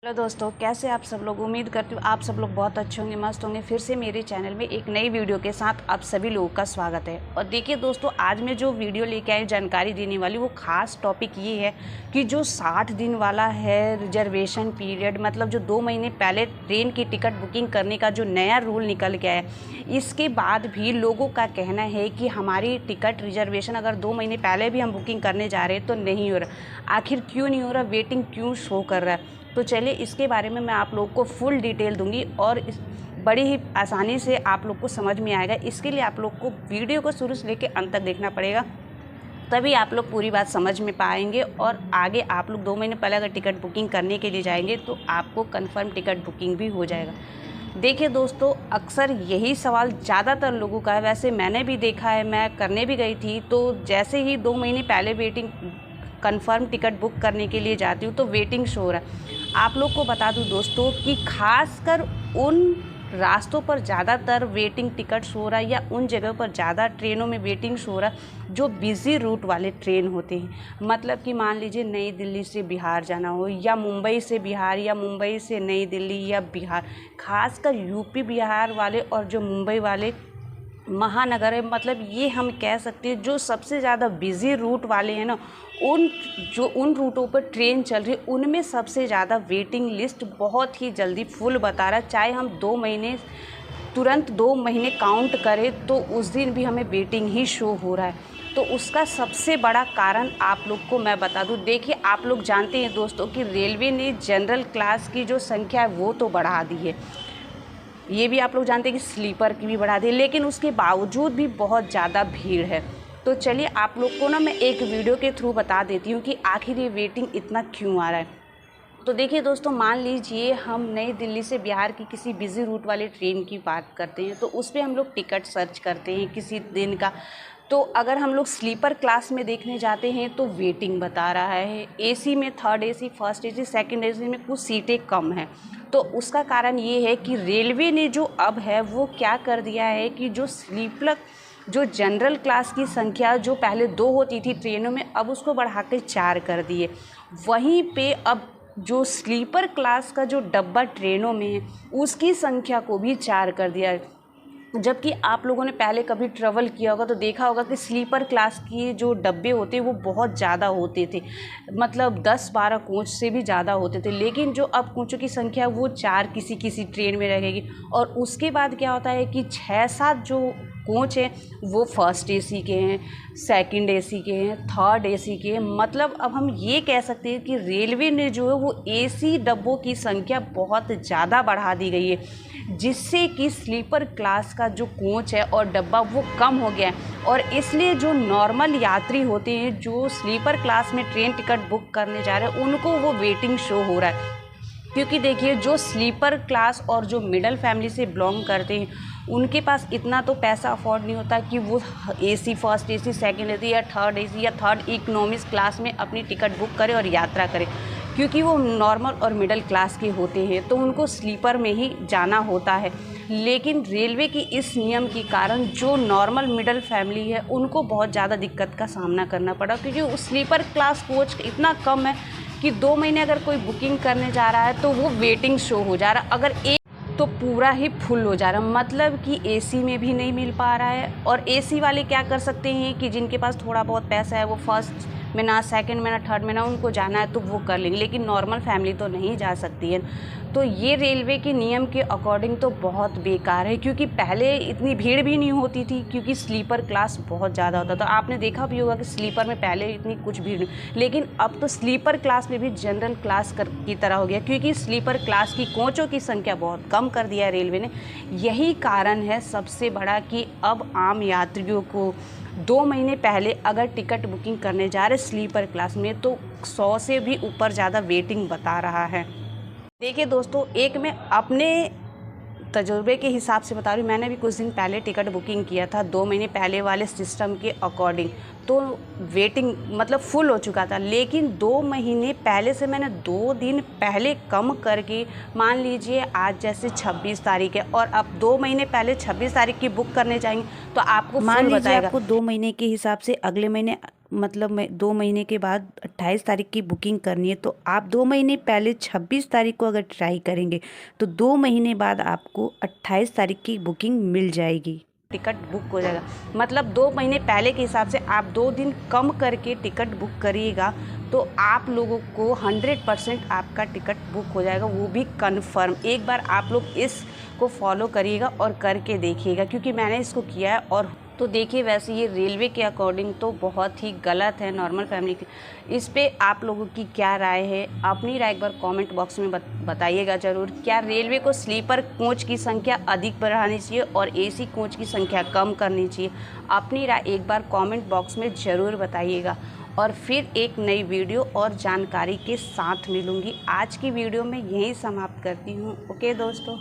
Hello दोस्तों, कैसे आप सब लोग। उम्मीद करती हूँ आप सब लोग बहुत अच्छे होंगे, मस्त होंगे। फिर से मेरे चैनल में एक नई वीडियो के साथ आप सभी लोगों का स्वागत है। और देखिए दोस्तों, आज मैं जो वीडियो लेके आई जानकारी देने वाली, वो खास टॉपिक ये है कि जो 60 दिन वाला है रिजर्वेशन पीरियड, मतलब जो 2 महीने पहले ट्रेन की टिकट बुकिंग करने का जो नया रूल निकल गया है, इसके बाद भी लोगों का कहना है कि हमारी टिकट रिजर्वेशन अगर 2 महीने पहले भी हम बुकिंग करने जा रहे हैं तो नहीं हो रहा। आखिर क्यों नहीं हो रहा, वेटिंग क्यों शो कर रहा है। तो चलिए इसके बारे में मैं आप लोगों को फुल डिटेल दूंगी और इस बड़ी ही आसानी से आप लोग को समझ में आएगा। इसके लिए आप लोग को वीडियो को शुरू से लेकर अंत तक देखना पड़ेगा, तभी आप लोग पूरी बात समझ में पाएंगे। और आगे आप लोग 2 महीने पहले अगर टिकट बुकिंग करने के लिए जाएंगे तो आपको कंफर्म टिकट बुकिंग भी हो जाएगा। देखिए दोस्तों, अक्सर यही सवाल ज़्यादातर लोगों का है। वैसे मैंने भी देखा है, मैं करने भी गई थी, तो जैसे ही 2 महीने पहले वेटिंग कंफर्म टिकट बुक करने के लिए जाती हूँ तो वेटिंग शो हो रहा है। आप लोग को बता दूँ दोस्तों कि खासकर उन रास्तों पर ज़्यादातर वेटिंग टिकट शो रहा है, या उन जगह पर ज़्यादा ट्रेनों में वेटिंग शो रहा है जो बिज़ी रूट वाले ट्रेन होते हैं। मतलब कि मान लीजिए नई दिल्ली से बिहार जाना हो, या मुंबई से बिहार, या मुंबई से नई दिल्ली, या बिहार, खासकर यूपी बिहार वाले और जो मुंबई वाले महानगर है, मतलब ये हम कह सकते हैं जो सबसे ज़्यादा बिज़ी रूट वाले हैं ना, उन रूटों पर ट्रेन चल रही है, उनमें सबसे ज़्यादा वेटिंग लिस्ट बहुत ही जल्दी फुल बता रहा है। चाहे हम 2 महीने तुरंत 2 महीने काउंट करें तो उस दिन भी हमें वेटिंग ही शो हो रहा है। तो उसका सबसे बड़ा कारण आप लोग को मैं बता दूं। देखिए, आप लोग जानते हैं दोस्तों कि रेलवे ने जनरल क्लास की जो संख्या है वो तो बढ़ा दी है, ये भी आप लोग जानते हैं कि स्लीपर की भी बढ़ा दी, लेकिन उसके बावजूद भी बहुत ज़्यादा भीड़ है। तो चलिए आप लोग को ना मैं एक वीडियो के थ्रू बता देती हूँ कि आखिर ये वेटिंग इतना क्यों आ रहा है। तो देखिए दोस्तों, मान लीजिए हम नई दिल्ली से बिहार की किसी बिज़ी रूट वाले ट्रेन की बात करते हैं, तो उस पर हम लोग टिकट सर्च करते हैं किसी दिन का। तो अगर हम लोग स्लीपर क्लास में देखने जाते हैं तो वेटिंग बता रहा है। एसी में third AC, first AC, second AC में कुछ सीटें कम हैं। तो उसका कारण ये है कि रेलवे ने जो अब है वो क्या कर दिया है कि जो जनरल क्लास की संख्या जो पहले 2 होती थी ट्रेनों में, अब उसको बढ़ा के 4 कर दिए। वहीं पे अब जो स्लीपर क्लास का जो डब्बा ट्रेनों में है उसकी संख्या को भी 4 कर दिया है। जबकि आप लोगों ने पहले कभी ट्रैवल किया होगा तो देखा होगा कि स्लीपर क्लास के जो डब्बे होते हैं वो बहुत ज़्यादा होते थे, मतलब 10-12 कोच से भी ज़्यादा होते थे। लेकिन जो अब कोचों की संख्या वो 4 किसी किसी ट्रेन में रहेगी। और उसके बाद क्या होता है कि 6-7 जो कोच हैं वो फर्स्ट एसी के हैं, सेकंड एसी के हैं, थर्ड एसी के हैं। मतलब अब हम ये कह सकते हैं कि रेलवे ने जो है वो एसी डब्बों की संख्या बहुत ज़्यादा बढ़ा दी गई है, जिससे कि स्लीपर क्लास का जो कोच है और डब्बा वो कम हो गया है। और इसलिए जो नॉर्मल यात्री होते हैं जो स्लीपर क्लास में ट्रेन टिकट बुक करने जा रहे हैं, उनको वो वेटिंग शो हो रहा है। क्योंकि देखिए, जो स्लीपर क्लास और जो मिडिल फैमिली से बिलोंग करते हैं उनके पास इतना तो पैसा अफोर्ड नहीं होता कि वो AC, first AC, second AC, या थर्ड एसी, या थर्ड इकोनॉमिक्स क्लास में अपनी टिकट बुक करे और यात्रा करे। क्योंकि वो नॉर्मल और मिडिल क्लास के होते हैं तो उनको स्लीपर में ही जाना होता है। लेकिन रेलवे की इस नियम के कारण जो नॉर्मल मिडिल फैमिली है उनको बहुत ज़्यादा दिक्कत का सामना करना पड़ा, क्योंकि उस स्लीपर क्लास कोच इतना कम है कि 2 महीने अगर कोई बुकिंग करने जा रहा है तो वो वेटिंग शो हो जा रहा है। अगर एक तो पूरा ही फुल हो जा रहा है, मतलब कि एसी में भी नहीं मिल पा रहा है। और एसी वाले क्या कर सकते हैं कि जिनके पास थोड़ा बहुत पैसा है, वो फर्स्ट में ना, सेकंड में ना, थर्ड में ना, उनको जाना है तो वो कर लेंगे, लेकिन नॉर्मल फैमिली तो नहीं जा सकती है। तो ये रेलवे के नियम के अकॉर्डिंग तो बहुत बेकार है, क्योंकि पहले इतनी भीड़ भी नहीं होती थी क्योंकि स्लीपर क्लास बहुत ज़्यादा होता था। आपने देखा भी होगा कि स्लीपर में पहले इतनी कुछ भीड़ नहीं, लेकिन अब तो स्लीपर क्लास में भी जनरल क्लास की तरह हो गया, क्योंकि स्लीपर क्लास की कोचों की संख्या बहुत कम कर दिया है रेलवे ने। यही कारण है सबसे बड़ा कि अब आम यात्रियों को 2 महीने पहले अगर टिकट बुकिंग करने जा रहे स्लीपर क्लास में तो 100 से भी ऊपर ज़्यादा वेटिंग बता रहा है। देखिए दोस्तों, एक मैं अपने तजुर्बे के हिसाब से बता रही हूँ। मैंने भी कुछ दिन पहले टिकट बुकिंग किया था 2 महीने पहले वाले सिस्टम के अकॉर्डिंग, तो वेटिंग मतलब फुल हो चुका था। लेकिन 2 महीने पहले से मैंने 2 दिन पहले कम करके, मान लीजिए आज जैसे 26 तारीख है और अब 2 महीने पहले 26 तारीख की बुक करने जाएंगे तो आपको मान फुल लीजिए बताएगा। आपको 2 महीने के हिसाब से अगले महीने मतलब 2 महीने के बाद 28 तारीख की बुकिंग करनी है, तो आप 2 महीने पहले 26 तारीख को अगर ट्राई करेंगे तो 2 महीने बाद आपको 28 तारीख की बुकिंग मिल जाएगी, टिकट बुक हो जाएगा। मतलब 2 महीने पहले के हिसाब से आप 2 दिन कम करके टिकट बुक करिएगा तो आप लोगों को 100% आपका टिकट बुक हो जाएगा, वो भी कन्फर्म। एक बार आप लोग इसको फॉलो करिएगा और करके देखिएगा, क्योंकि मैंने इसको किया है। और तो देखिए, वैसे ये रेलवे के अकॉर्डिंग तो बहुत ही गलत है नॉर्मल फैमिली की। इस पे आप लोगों की क्या राय है? अपनी राय एक बार कमेंट बॉक्स में बताइएगा ज़रूर। क्या रेलवे को स्लीपर कोच की संख्या अधिक बढ़ानी चाहिए और एसी कोच की संख्या कम करनी चाहिए? अपनी राय एक बार कमेंट बॉक्स में ज़रूर बताइएगा। और फिर एक नई वीडियो और जानकारी के साथ मिलूँगी। आज की वीडियो में यहीं समाप्त करती हूँ। ओके दोस्तों।